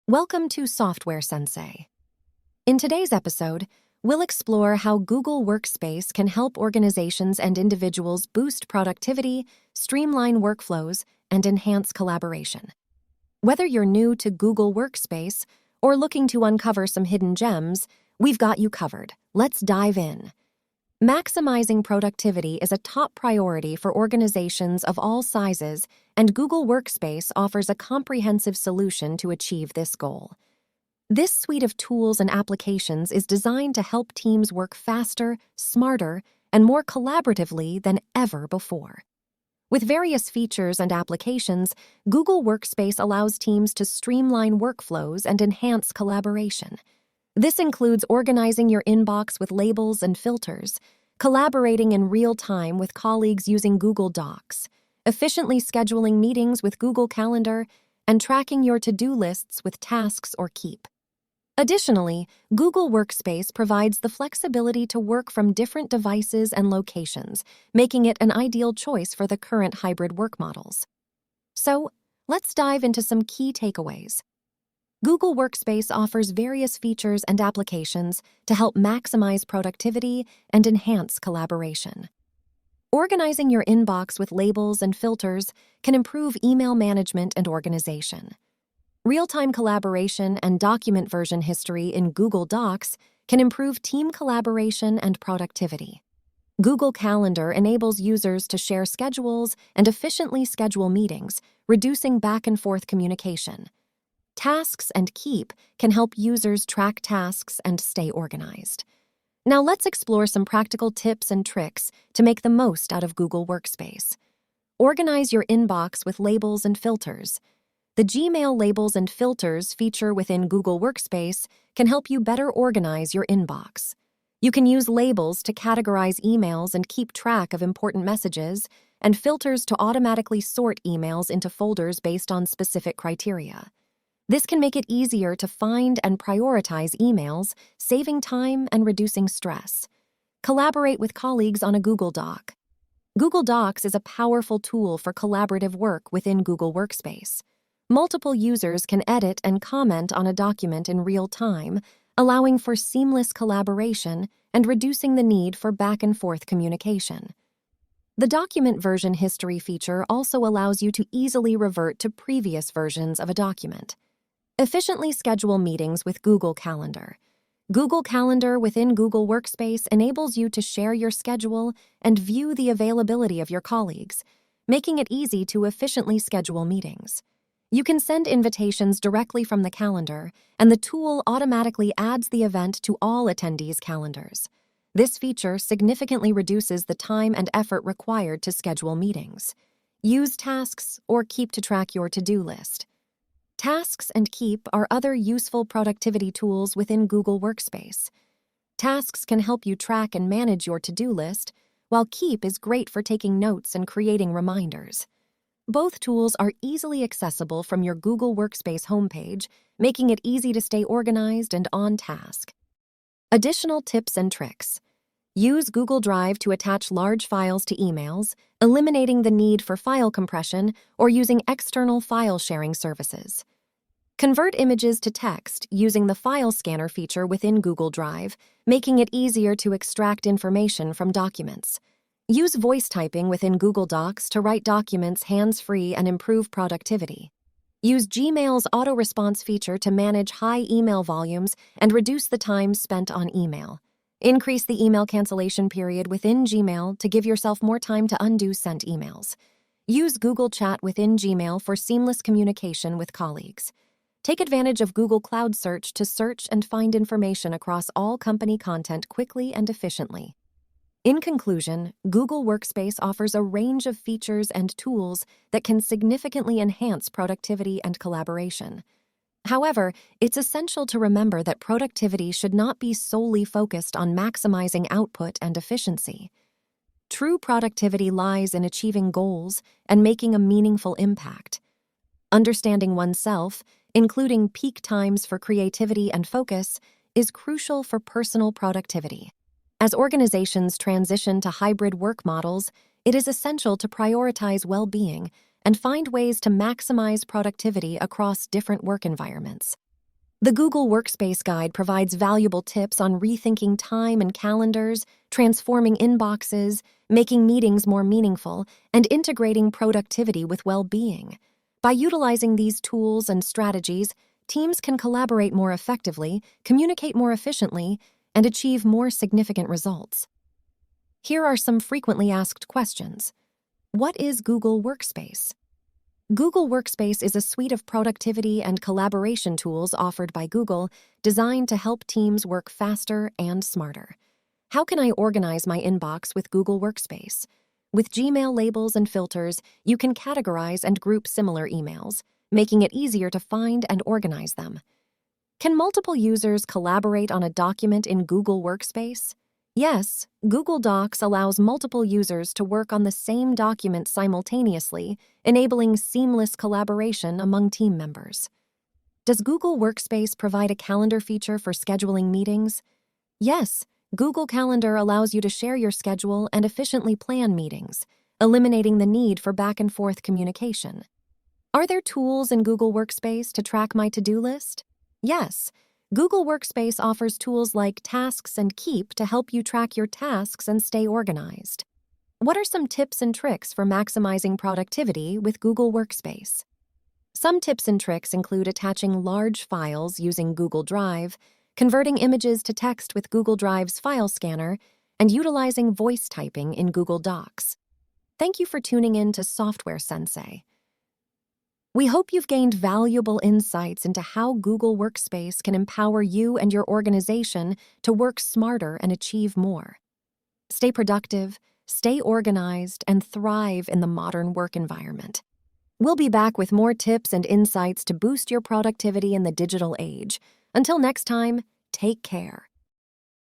Welcome to Software Sensei. In today's episode, we'll explore how Google Workspace can help organizations and individuals boost productivity, streamline workflows, and enhance collaboration. Whether you're new to Google Workspace or looking to uncover some hidden gems, we've got you covered. Let's dive in. Maximizing productivity is a top priority for organizations of all sizes, and Google Workspace offers a comprehensive solution to achieve this goal. This suite of tools and applications is designed to help teams work faster, smarter, and more collaboratively than ever before. With various features and applications, Google Workspace allows teams to streamline workflows and enhance collaboration. This includes organizing your inbox with labels and filters, collaborating in real time with colleagues using Google Docs, efficiently scheduling meetings with Google Calendar, and tracking your to-do lists with Tasks or Keep. Additionally, Google Workspace provides the flexibility to work from different devices and locations, making it an ideal choice for the current hybrid work models. So, let's dive into some key takeaways. Google Workspace offers various features and applications to help maximize productivity and enhance collaboration. Organizing your inbox with labels and filters can improve email management and organization. Real-time collaboration and document version history in Google Docs can improve team collaboration and productivity. Google Calendar enables users to share schedules and efficiently schedule meetings, reducing back-and-forth communication. Tasks and Keep can help users track tasks and stay organized. Now let's explore some practical tips and tricks to make the most out of Google Workspace. Organize your inbox with labels and filters. The Gmail labels and filters feature within Google Workspace can help you better organize your inbox. You can use labels to categorize emails and keep track of important messages, and filters to automatically sort emails into folders based on specific criteria. This can make it easier to find and prioritize emails, saving time and reducing stress. Collaborate with colleagues on a Google Doc. Google Docs is a powerful tool for collaborative work within Google Workspace. Multiple users can edit and comment on a document in real time, allowing for seamless collaboration and reducing the need for back-and-forth communication. The document version history feature also allows you to easily revert to previous versions of a document. Efficiently schedule meetings with Google Calendar. Google Calendar within Google Workspace enables you to share your schedule and view the availability of your colleagues, making it easy to efficiently schedule meetings. You can send invitations directly from the calendar, and the tool automatically adds the event to all attendees' calendars. This feature significantly reduces the time and effort required to schedule meetings. Use Tasks or Keep to track your to-do list. Tasks and Keep are other useful productivity tools within Google Workspace. Tasks can help you track and manage your to-do list, while Keep is great for taking notes and creating reminders. Both tools are easily accessible from your Google Workspace homepage, making it easy to stay organized and on task. Additional tips and tricks. Use Google Drive to attach large files to emails, eliminating the need for file compression or using external file sharing services. Convert images to text using the file scanner feature within Google Drive, making it easier to extract information from documents. Use voice typing within Google Docs to write documents hands-free and improve productivity. Use Gmail's auto-response feature to manage high email volumes and reduce the time spent on email. Increase the email cancellation period within Gmail to give yourself more time to undo sent emails. Use Google Chat within Gmail for seamless communication with colleagues. Take advantage of Google Cloud Search to search and find information across all company content quickly and efficiently. In conclusion, Google Workspace offers a range of features and tools that can significantly enhance productivity and collaboration. However, it's essential to remember that productivity should not be solely focused on maximizing output and efficiency. True productivity lies in achieving goals and making a meaningful impact. Understanding oneself, including peak times for creativity and focus, is crucial for personal productivity. As organizations transition to hybrid work models, it is essential to prioritize well-being and find ways to maximize productivity across different work environments. The Google Workspace Guide provides valuable tips on rethinking time and calendars, transforming inboxes, making meetings more meaningful, and integrating productivity with well-being. By utilizing these tools and strategies, teams can collaborate more effectively, communicate more efficiently, and achieve more significant results. Here are some frequently asked questions. What is Google Workspace? Google Workspace is a suite of productivity and collaboration tools offered by Google designed to help teams work faster and smarter. How can I organize my inbox with Google Workspace? With Gmail labels and filters, you can categorize and group similar emails, making it easier to find and organize them. Can multiple users collaborate on a document in Google Workspace? Yes, Google Docs allows multiple users to work on the same document simultaneously, enabling seamless collaboration among team members. Does Google Workspace provide a calendar feature for scheduling meetings? Yes, Google Calendar allows you to share your schedule and efficiently plan meetings, eliminating the need for back-and-forth communication. Are there tools in Google Workspace to track my to-do list? Yes. Google Workspace offers tools like Tasks and Keep to help you track your tasks and stay organized. What are some tips and tricks for maximizing productivity with Google Workspace? Some tips and tricks include attaching large files using Google Drive, converting images to text with Google Drive's file scanner, and utilizing voice typing in Google Docs. Thank you for tuning in to Software Sensei. We hope you've gained valuable insights into how Google Workspace can empower you and your organization to work smarter and achieve more. Stay productive, stay organized, and thrive in the modern work environment. We'll be back with more tips and insights to boost your productivity in the digital age. Until next time, take care.